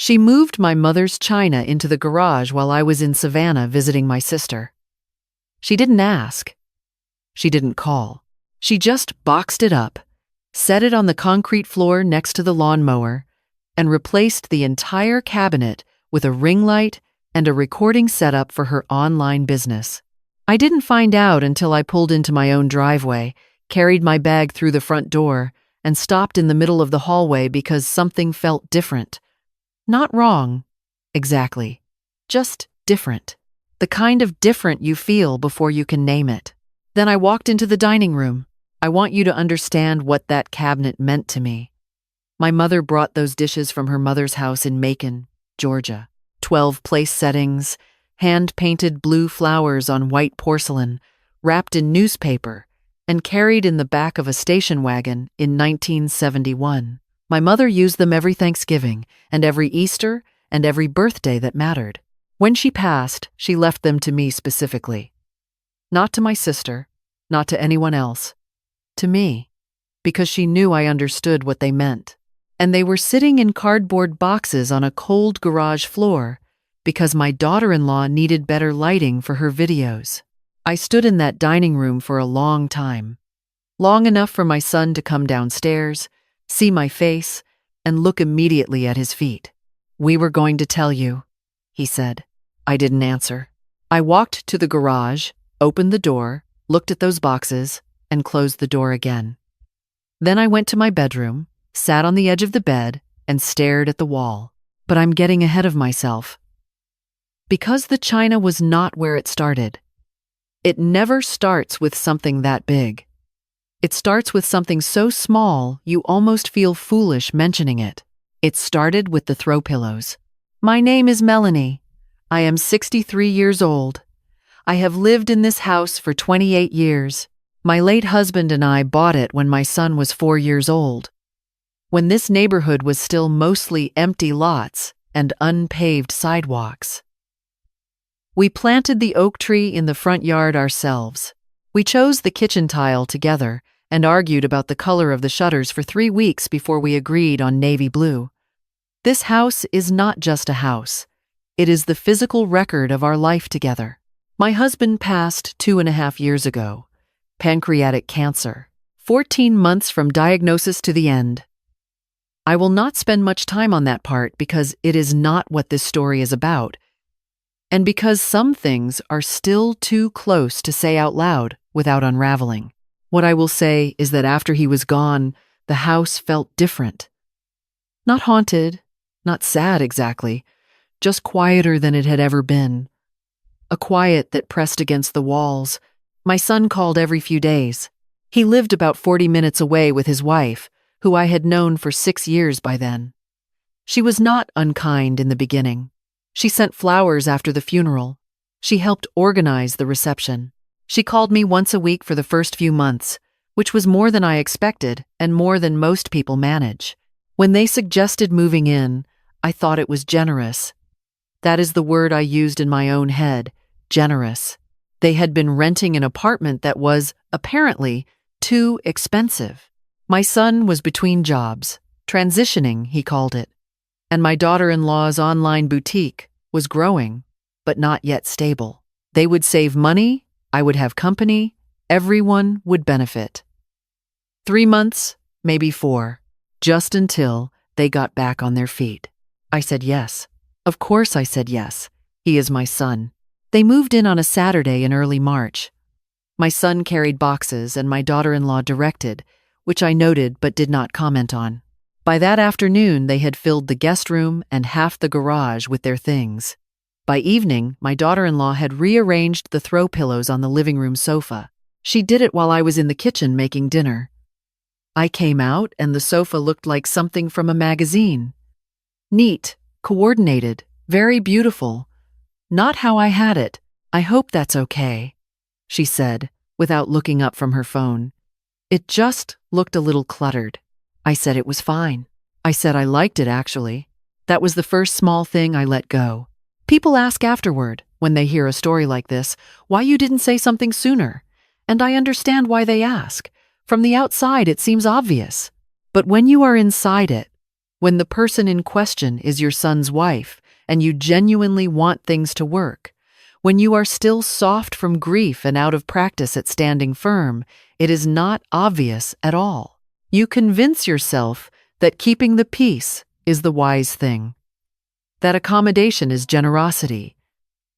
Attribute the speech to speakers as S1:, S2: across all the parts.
S1: She moved my mother's china into the garage while I was in Savannah visiting my sister. She didn't ask. She didn't call. She just boxed it up, set it on the concrete floor next to the lawnmower, and replaced the entire cabinet with a ring light and a recording setup for her online business. I didn't find out until I pulled into my own driveway, carried my bag through the front door, and stopped in the middle of the hallway because something felt different. Not wrong, exactly. Just different. The kind of different you feel before you can name it. Then I walked into the dining room. I want you to understand what that cabinet meant to me. My mother brought those dishes from her mother's house in Macon, Georgia. 12 place settings, hand-painted blue flowers on white porcelain, wrapped in newspaper, and carried in the back of a station wagon in 1971. My mother used them every Thanksgiving, and every Easter, and every birthday that mattered. When she passed, she left them to me specifically. Not to my sister, not to anyone else. To me, because she knew I understood what they meant. And they were sitting in cardboard boxes on a cold garage floor because my daughter-in-law needed better lighting for her videos. I stood in that dining room for a long time. Long enough for my son to come downstairs, see my face, and look immediately at his feet. "We were going to tell you," he said. I didn't answer. I walked to the garage, opened the door, looked at those boxes, and closed the door again. Then I went to my bedroom, sat on the edge of the bed, and stared at the wall. But I'm getting ahead of myself. Because the china was not where it started. It never starts with something that big. It starts with something so small you almost feel foolish mentioning it. It started with the throw pillows. My name is Melanie. I am 63 years old. I have lived in this house for 28 years. My late husband and I bought it when my son was 4 years old, when this neighborhood was still mostly empty lots and unpaved sidewalks. We planted the oak tree in the front yard ourselves. We chose the kitchen tile together and argued about the color of the shutters for 3 weeks before we agreed on navy blue. This house is not just a house. It is the physical record of our life together. My husband passed 2.5 years ago. Pancreatic cancer. 14 months from diagnosis to the end. I will not spend much time on that part because it is not what this story is about, and because some things are still too close to say out loud without unraveling. What I will say is that after he was gone, the house felt different. Not haunted, not sad exactly, just quieter than it had ever been. A quiet that pressed against the walls. My son called every few days. He lived about 40 minutes away with his wife, who I had known for 6 years by then. She was not unkind in the beginning. She sent flowers after the funeral. She helped organize the reception. She called me once a week for the first few months, which was more than I expected and more than most people manage. When they suggested moving in, I thought it was generous. That is the word I used in my own head, generous. They had been renting an apartment that was, apparently, too expensive. My son was between jobs, transitioning, he called it, and my daughter-in-law's online boutique was growing, but not yet stable. They would save money, I would have company, everyone would benefit. 3 months, maybe 4, just until they got back on their feet. I said yes. Of course I said yes. He is my son. They moved in on a Saturday in early March. My son carried boxes and my daughter-in-law directed, which I noted but did not comment on. By that afternoon, they had filled the guest room and half the garage with their things. By evening, my daughter-in-law had rearranged the throw pillows on the living room sofa. She did it while I was in the kitchen making dinner. I came out and the sofa looked like something from a magazine. Neat, coordinated, very beautiful. Not how I had it. I hope that's okay, she said, without looking up from her phone. It just looked a little cluttered. I said it was fine. I said I liked it, actually. That was the first small thing I let go. People ask afterward, when they hear a story like this, why you didn't say something sooner. And I understand why they ask. From the outside, it seems obvious. But when you are inside it, when the person in question is your son's wife and you genuinely want things to work, when you are still soft from grief and out of practice at standing firm, it is not obvious at all. You convince yourself that keeping the peace is the wise thing, that accommodation is generosity,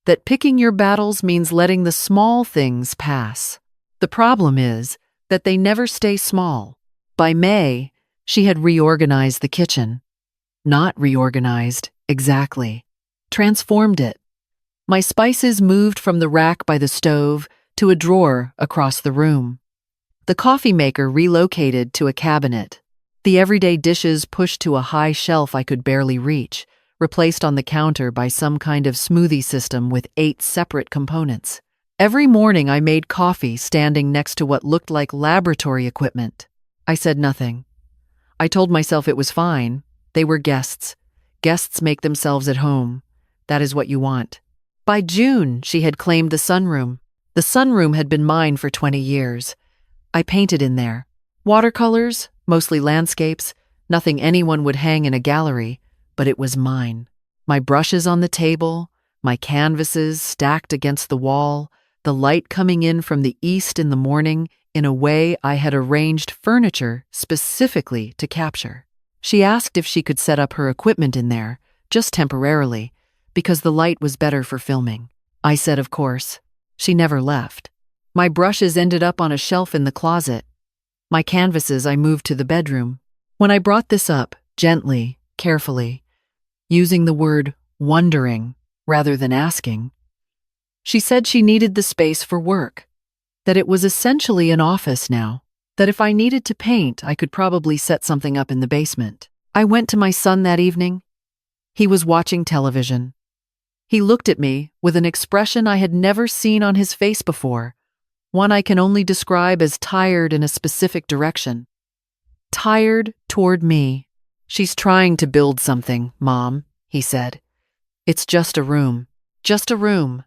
S1: that picking your battles means letting the small things pass. The problem is that they never stay small. By May, she had reorganized the kitchen. Not reorganized, exactly. Transformed it. My spices moved from the rack by the stove to a drawer across the room. The coffee maker relocated to a cabinet. The everyday dishes pushed to a high shelf I could barely reach, replaced on the counter by some kind of smoothie system with 8 separate components. Every morning I made coffee standing next to what looked like laboratory equipment. I said nothing. I told myself it was fine. They were guests. Guests make themselves at home. That is what you want. By June, she had claimed the sunroom. The sunroom had been mine for 20 years. I painted in there. Watercolors, mostly landscapes, nothing anyone would hang in a gallery, but it was mine. My brushes on the table, my canvases stacked against the wall, the light coming in from the east in the morning in a way I had arranged furniture specifically to capture. She asked if she could set up her equipment in there, just temporarily, because the light was better for filming. I said, of course. She never left. My brushes ended up on a shelf in the closet. My canvases I moved to the bedroom. When I brought this up, gently, carefully, using the word wondering rather than asking, she said she needed the space for work, that it was essentially an office now, that if I needed to paint, I could probably set something up in the basement. I went to my son that evening. He was watching television. He looked at me with an expression I had never seen on his face before, one I can only describe as tired in a specific direction. Tired toward me. She's trying to build something, Mom, he said. It's just a room. Just a room.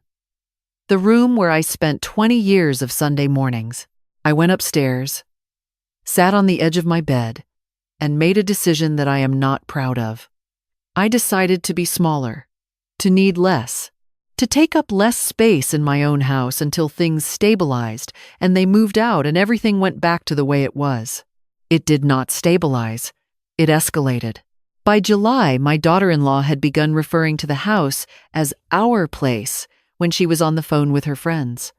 S1: The room where I spent 20 years of Sunday mornings. I went upstairs, sat on the edge of my bed, and made a decision that I am not proud of. I decided to be smaller, to need less, to take up less space in my own house until things stabilized and they moved out and everything went back to the way it was. It did not stabilize. It escalated. By July, my daughter-in-law had begun referring to the house as our place when she was on the phone with her friends.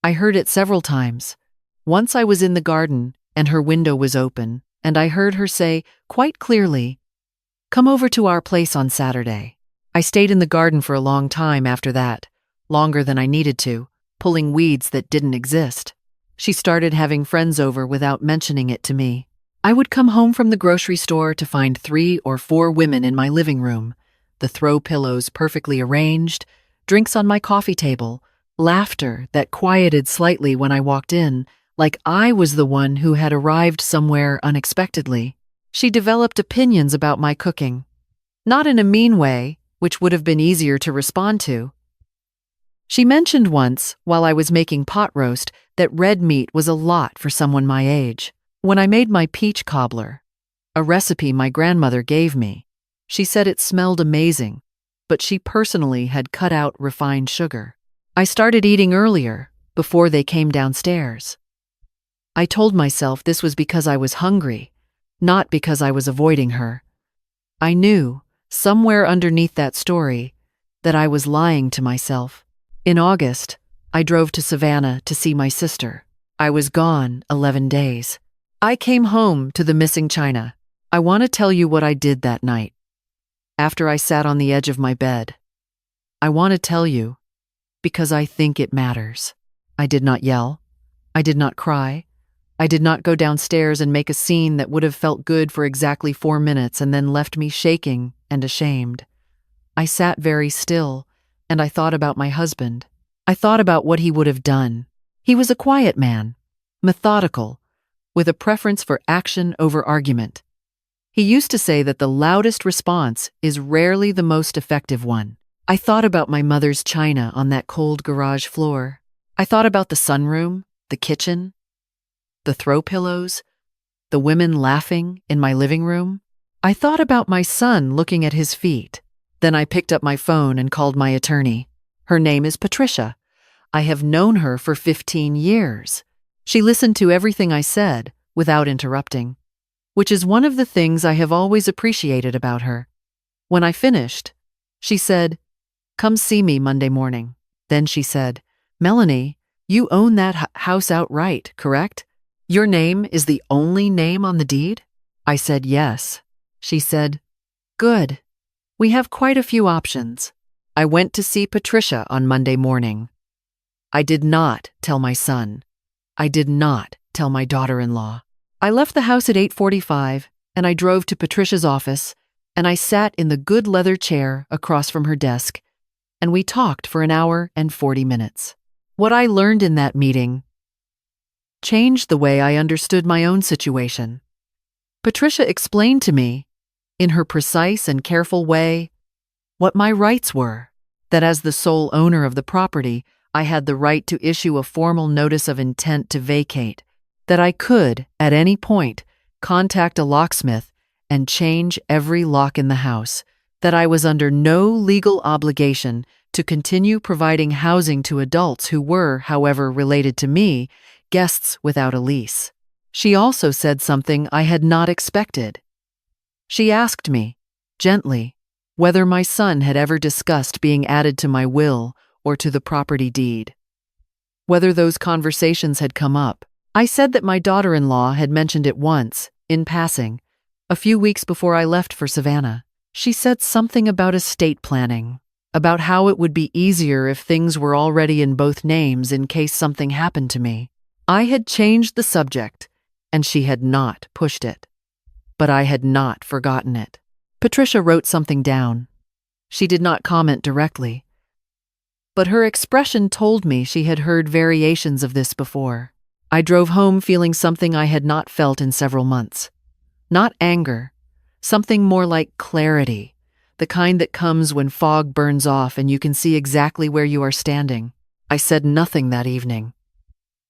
S1: I heard it several times. Once I was in the garden and her window was open, and I heard her say quite clearly, "Come over to our place on Saturday." I stayed in the garden for a long time after that, longer than I needed to, pulling weeds that didn't exist. She started having friends over without mentioning it to me. I would come home from the grocery store to find 3 or 4 women in my living room, the throw pillows perfectly arranged, drinks on my coffee table, laughter that quieted slightly when I walked in, like I was the one who had arrived somewhere unexpectedly. She developed opinions about my cooking. Not in a mean way, which would have been easier to respond to. She mentioned once, while I was making pot roast, that red meat was a lot for someone my age. When I made my peach cobbler, a recipe my grandmother gave me, she said it smelled amazing, but she personally had cut out refined sugar. I started eating earlier, before they came downstairs. I told myself this was because I was hungry, not because I was avoiding her. I knew, somewhere underneath that story, that I was lying to myself. In August, I drove to Savannah to see my sister. I was gone 11 days. I came home to the missing china. I want to tell you what I did that night. After I sat on the edge of my bed, I want to tell you, because I think it matters. I did not yell. I did not cry. I did not go downstairs and make a scene that would have felt good for exactly 4 minutes and then left me shaking and ashamed. I sat very still, and I thought about my husband. I thought about what he would have done. He was a quiet man, methodical, with a preference for action over argument. He used to say that the loudest response is rarely the most effective one. I thought about my mother's china on that cold garage floor. I thought about the sunroom, the kitchen, the throw pillows, the women laughing in my living room. I thought about my son looking at his feet. Then I picked up my phone and called my attorney. Her name is Patricia. I have known her for 15 years. She listened to everything I said without interrupting, which is one of the things I have always appreciated about her. When I finished, she said, "Come see me Monday morning." Then she said, "Melanie, you own that house outright, correct? Your name is the only name on the deed?" I said yes. She said, "Good. We have quite a few options." I went to see Patricia on Monday morning. I did not tell my son. I did not tell my daughter-in-law. I left the house at 8:45 and I drove to Patricia's office and I sat in the good leather chair across from her desk and we talked for an hour and 40 minutes. What I learned in that meeting changed the way I understood my own situation. Patricia explained to me, in her precise and careful way, what my rights were, that as the sole owner of the property, I had the right to issue a formal notice of intent to vacate, that I could, at any point, contact a locksmith and change every lock in the house, that I was under no legal obligation to continue providing housing to adults who were, however, related to me, guests without a lease. She also said something I had not expected. She asked me, gently, whether my son had ever discussed being added to my will or to the property deed. Whether those conversations had come up. I said that my daughter-in-law had mentioned it once, in passing, a few weeks before I left for Savannah. She said something about estate planning, about how it would be easier if things were already in both names in case something happened to me. I had changed the subject, and she had not pushed it. But I had not forgotten it. Patricia wrote something down. She did not comment directly, but her expression told me she had heard variations of this before. I drove home feeling something I had not felt in several months. Not anger, something more like clarity, the kind that comes when fog burns off and you can see exactly where you are standing. I said nothing that evening.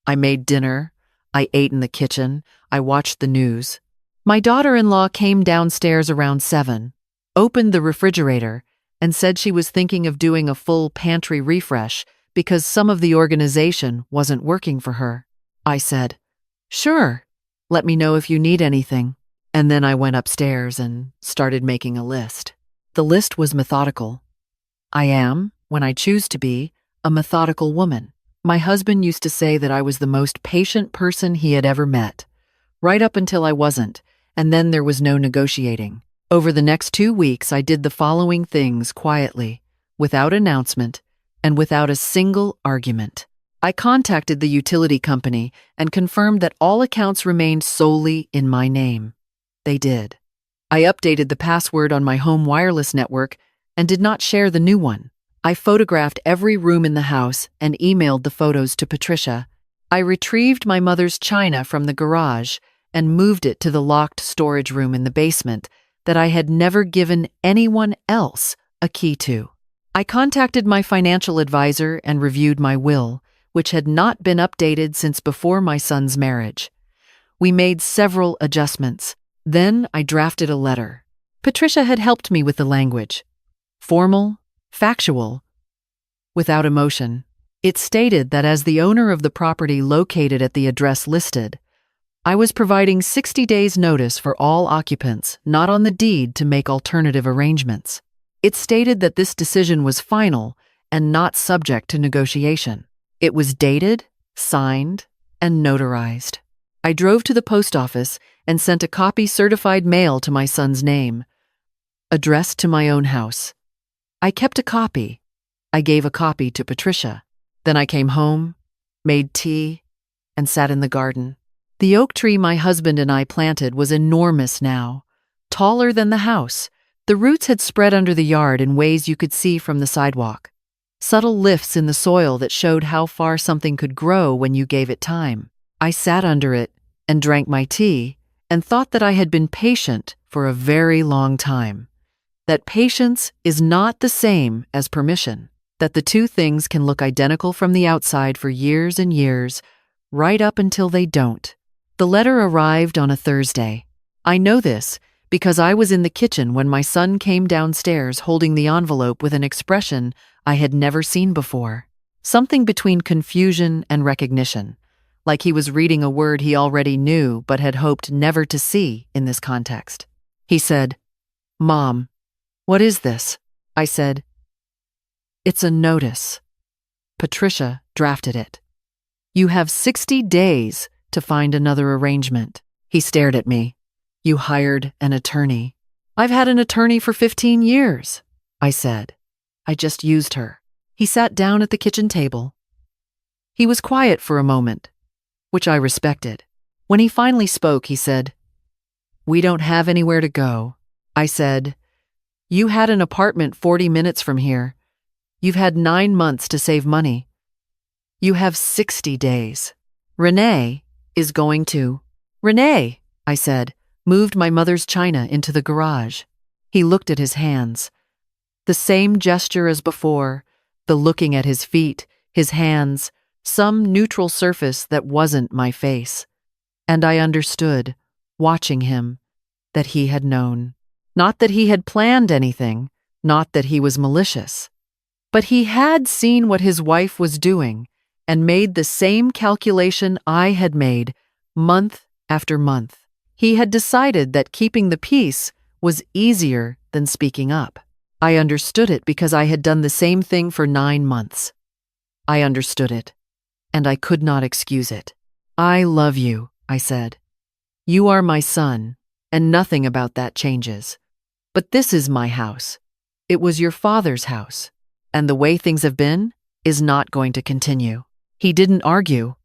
S1: I made dinner, I ate in the kitchen, I watched the news. My daughter-in-law came downstairs around 7, opened the refrigerator, and said she was thinking of doing a full pantry refresh because some of the organization wasn't working for her. I said, "Sure, let me know if you need anything." And then I went upstairs and started making a list. The list was methodical. I am, when I choose to be, a methodical woman. My husband used to say that I was the most patient person he had ever met, right up until I wasn't, and then there was no negotiating. Over the next 2 weeks, I did the following things quietly, without announcement, and without a single argument. I contacted the utility company and confirmed that all accounts remained solely in my name. They did. I updated the password on my home wireless network and did not share the new one. I photographed every room in the house and emailed the photos to Patricia. I retrieved my mother's china from the garage and moved it to the locked storage room in the basement that I had never given anyone else a key to. I contacted my financial advisor and reviewed my will, which had not been updated since before my son's marriage. We made several adjustments. Then I drafted a letter. Patricia had helped me with the language. Formal, factual, without emotion. It stated that as the owner of the property located at the address listed, I was providing 60 days' notice for all occupants not on the deed to make alternative arrangements. It stated that this decision was final and not subject to negotiation. It was dated, signed, and notarized. I drove to the post office and sent a copy certified mail to my son's name, addressed to my own house. I kept a copy. I gave a copy to Patricia. Then I came home, made tea, and sat in the garden. The oak tree my husband and I planted was enormous now, taller than the house. The roots had spread under the yard in ways you could see from the sidewalk. Subtle lifts in the soil that showed how far something could grow when you gave it time. I sat under it and drank my tea and thought that I had been patient for a very long time. That patience is not the same as permission. That the two things can look identical from the outside for years and years, right up until they don't. The letter arrived on a Thursday. I know this because I was in the kitchen when my son came downstairs holding the envelope with an expression I had never seen before. Something between confusion and recognition, like he was reading a word he already knew but had hoped never to see in this context. He said, "Mom, what is this?" I said, "It's a notice. Patricia drafted it. You have 60 days to find another arrangement." He stared at me. "You hired an attorney." "I've had an attorney for 15 years, I said. "I just used her." He sat down at the kitchen table. He was quiet for a moment, which I respected. When he finally spoke, he said, "We don't have anywhere to go." I said, "You had an apartment 40 minutes from here. You've had 9 months to save money. You have 60 days. Renee is going to—" "Renee," I said, moved my mother's china into the garage. He looked at his hands. The same gesture as before, the looking at his feet, his hands, some neutral surface that wasn't my face. And I understood, watching him, that he had known. Not that he had planned anything, not that he was malicious. But he had seen what his wife was doing and made the same calculation I had made month after month. He had decided that keeping the peace was easier than speaking up. I understood it because I had done the same thing for 9 months. I understood it, and I could not excuse it. "I love you," I said. "You are my son, and nothing about that changes. But this is my house. It was your father's house, and the way things have been is not going to continue." He didn't argue.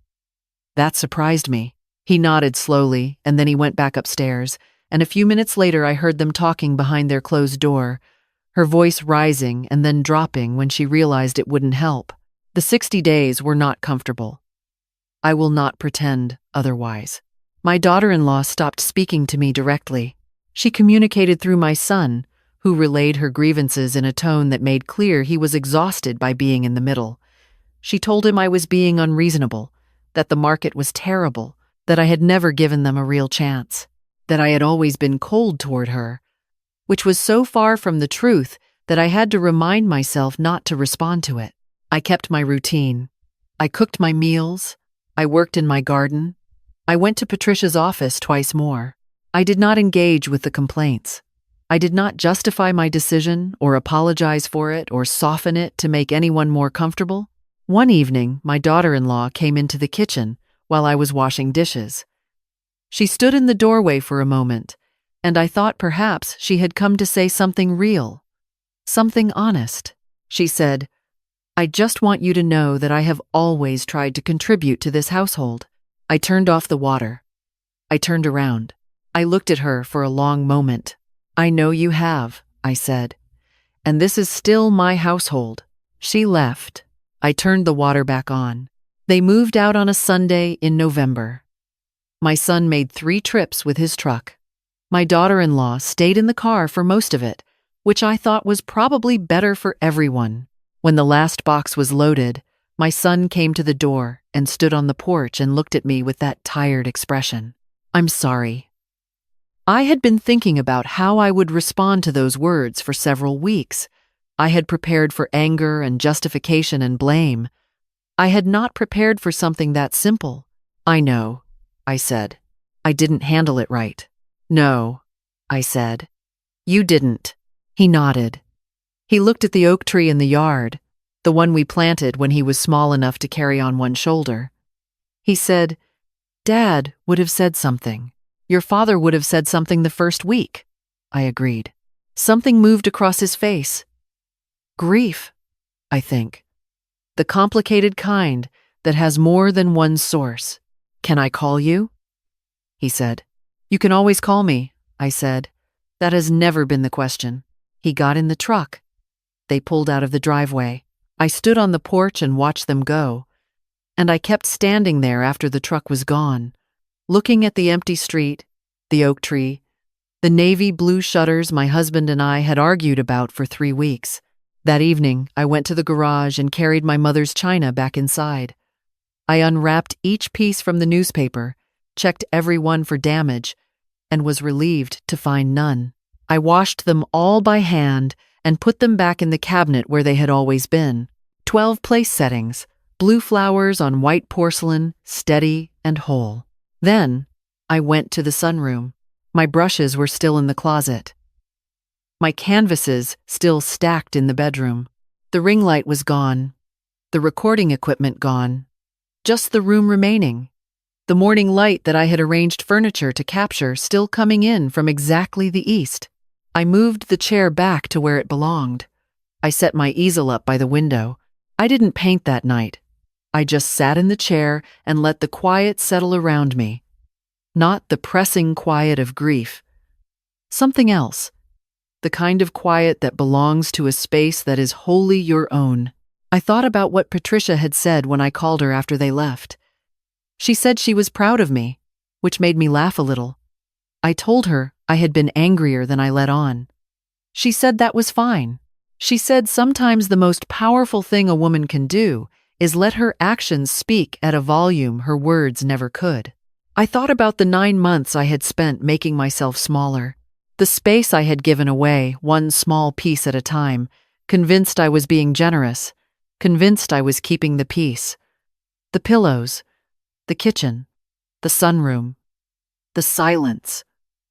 S1: That surprised me. He nodded slowly, and then he went back upstairs, and a few minutes later I heard them talking behind their closed door, her voice rising and then dropping when she realized it wouldn't help. The 60 days were not comfortable. I will not pretend otherwise. My daughter-in-law stopped speaking to me directly. She communicated through my son, who relayed her grievances in a tone that made clear he was exhausted by being in the middle. She told him I was being unreasonable, that the market was terrible, that I had never given them a real chance, that I had always been cold toward her, which was so far from the truth that I had to remind myself not to respond to it. I kept my routine. I cooked my meals. I worked in my garden. I went to Patricia's office twice more. I did not engage with the complaints. I did not justify my decision or apologize for it or soften it to make anyone more comfortable. One evening, my daughter-in-law came into the kitchen while I was washing dishes. She stood in the doorway for a moment, and I thought perhaps she had come to say something real, something honest. She said, "I just want you to know that I have always tried to contribute to this household." I turned off the water. I turned around. I looked at her for a long moment. "I know you have," I said, "and this is still my household." She left. I turned the water back on. They moved out on a Sunday in November. My son made 3 trips with his truck. My daughter-in-law stayed in the car for most of it, which I thought was probably better for everyone. When the last box was loaded, my son came to the door and stood on the porch and looked at me with that tired expression. "I'm sorry." I had been thinking about how I would respond to those words for several weeks. I had prepared for anger and justification and blame. I had not prepared for something that simple. "I know," I said. "I didn't handle it right." "No," I said. "You didn't." He nodded. He looked at the oak tree in the yard, the one we planted when he was small enough to carry on one shoulder. He said, "Dad would have said something. Your father would have said something the first week." I agreed. Something moved across his face. Grief, I think. The complicated kind that has more than one source. "Can I call you?" he said. "You can always call me," I said. "That has never been the question." He got in the truck. They pulled out of the driveway. I stood on the porch and watched them go, and I kept standing there after the truck was gone, looking at the empty street, the oak tree, the navy blue shutters my husband and I had argued about for 3 weeks. That evening, I went to the garage and carried my mother's china back inside. I unwrapped each piece from the newspaper, checked every one for damage, and was relieved to find none. I washed them all by hand and put them back in the cabinet where they had always been. 12 place settings, blue flowers on white porcelain, steady and whole. Then, I went to the sunroom. My brushes were still in the closet. My canvases still stacked in the bedroom. The ring light was gone. The recording equipment gone. Just the room remaining. The morning light that I had arranged furniture to capture still coming in from exactly the east. I moved the chair back to where it belonged. I set my easel up by the window. I didn't paint that night. I just sat in the chair and let the quiet settle around me. Not the pressing quiet of grief. Something else. The kind of quiet that belongs to a space that is wholly your own. I thought about what Patricia had said when I called her after they left. She said she was proud of me, which made me laugh a little. I told her I had been angrier than I let on. She said that was fine. She said sometimes the most powerful thing a woman can do is let her actions speak at a volume her words never could. I thought about the 9 months I had spent making myself smaller, the space I had given away one small piece at a time, convinced I was being generous, convinced I was keeping the peace. The pillows, the kitchen, the sunroom, the silence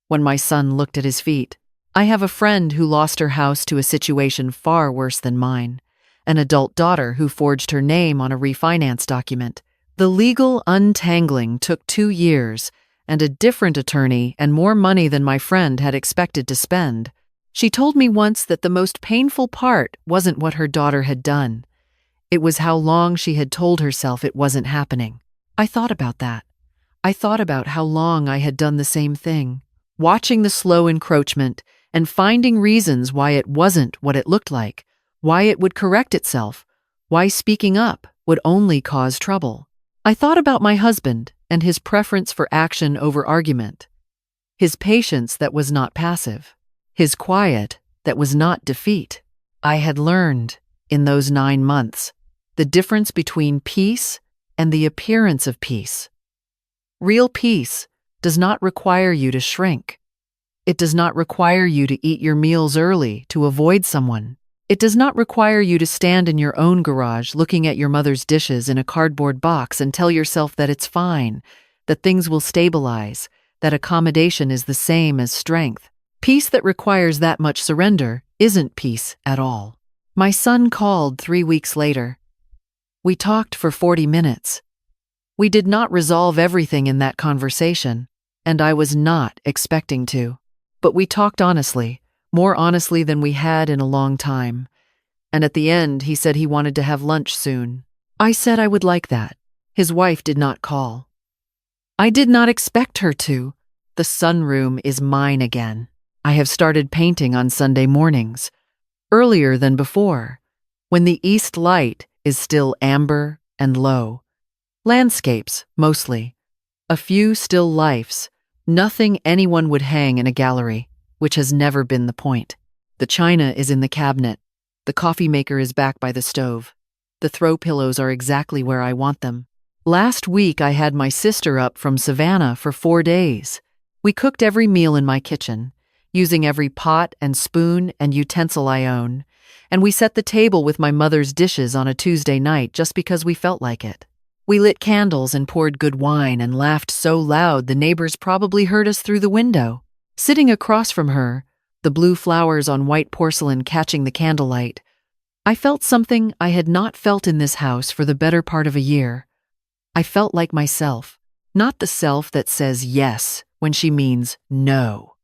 S1: when my son looked at his feet. I have a friend who lost her house to a situation far worse than mine, an adult daughter who forged her name on a refinance document. The legal untangling took 2 years, and a different attorney and more money than my friend had expected to spend. She told me once that the most painful part wasn't what her daughter had done. It was how long she had told herself it wasn't happening. I thought about that. I thought about how long I had done the same thing, watching the slow encroachment and finding reasons why it wasn't what it looked like, why it would correct itself, why speaking up would only cause trouble. I thought about my husband and his preference for action over argument, his patience that was not passive, his quiet that was not defeat. I had learned, in those 9 months, the difference between peace and the appearance of peace. Real peace does not require you to shrink. It does not require you to eat your meals early to avoid someone. It does not require you to stand in your own garage looking at your mother's dishes in a cardboard box and tell yourself that it's fine, that things will stabilize, that accommodation is the same as strength. Peace that requires that much surrender isn't peace at all. My son called 3 weeks later. We talked for 40 minutes. We did not resolve everything in that conversation, and I was not expecting to. But we talked honestly, more honestly than we had in a long time. And at the end, he said he wanted to have lunch soon. I said I would like that. His wife did not call. I did not expect her to. The sunroom is mine again. I have started painting on Sunday mornings, earlier than before, when the east light is still amber and low. Landscapes, mostly. A few still lifes. Nothing anyone would hang in a gallery, which has never been the point. The china is in the cabinet. The coffee maker is back by the stove. The throw pillows are exactly where I want them. Last week I had my sister up from Savannah for 4 days. We cooked every meal in my kitchen, using every pot and spoon and utensil I own, and we set the table with my mother's dishes on a Tuesday night just because we felt like it. We lit candles and poured good wine and laughed so loud the neighbors probably heard us through the window. Sitting across from her, the blue flowers on white porcelain catching the candlelight, I felt something I had not felt in this house for the better part of a year. I felt like myself, not the self that says yes when she means no.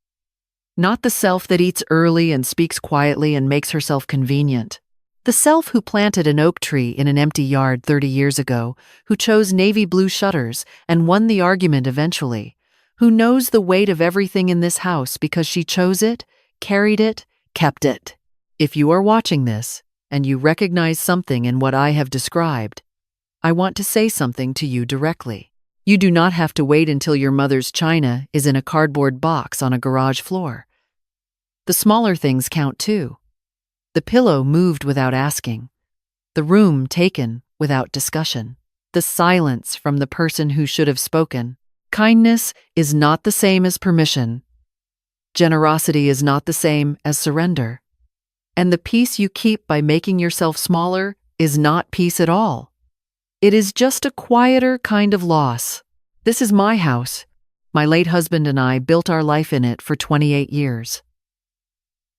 S1: Not the self that eats early and speaks quietly and makes herself convenient. The self who planted an oak tree in an empty yard 30 years ago, who chose navy blue shutters and won the argument eventually, who knows the weight of everything in this house because she chose it, carried it, kept it. If you are watching this and you recognize something in what I have described, I want to say something to you directly. You do not have to wait until your mother's china is in a cardboard box on a garage floor. The smaller things count too. The pillow moved without asking. The room taken without discussion. The silence from the person who should have spoken. Kindness is not the same as permission, Generosity is not the same as surrender. And the peace you keep by making yourself smaller is not peace at all. It is just a quieter kind of loss. This is my house. My late husband and I built our life in it for 28 years.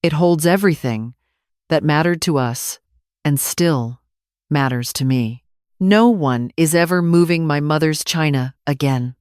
S1: It holds everything that mattered to us and still matters to me. No one is ever moving my mother's china again.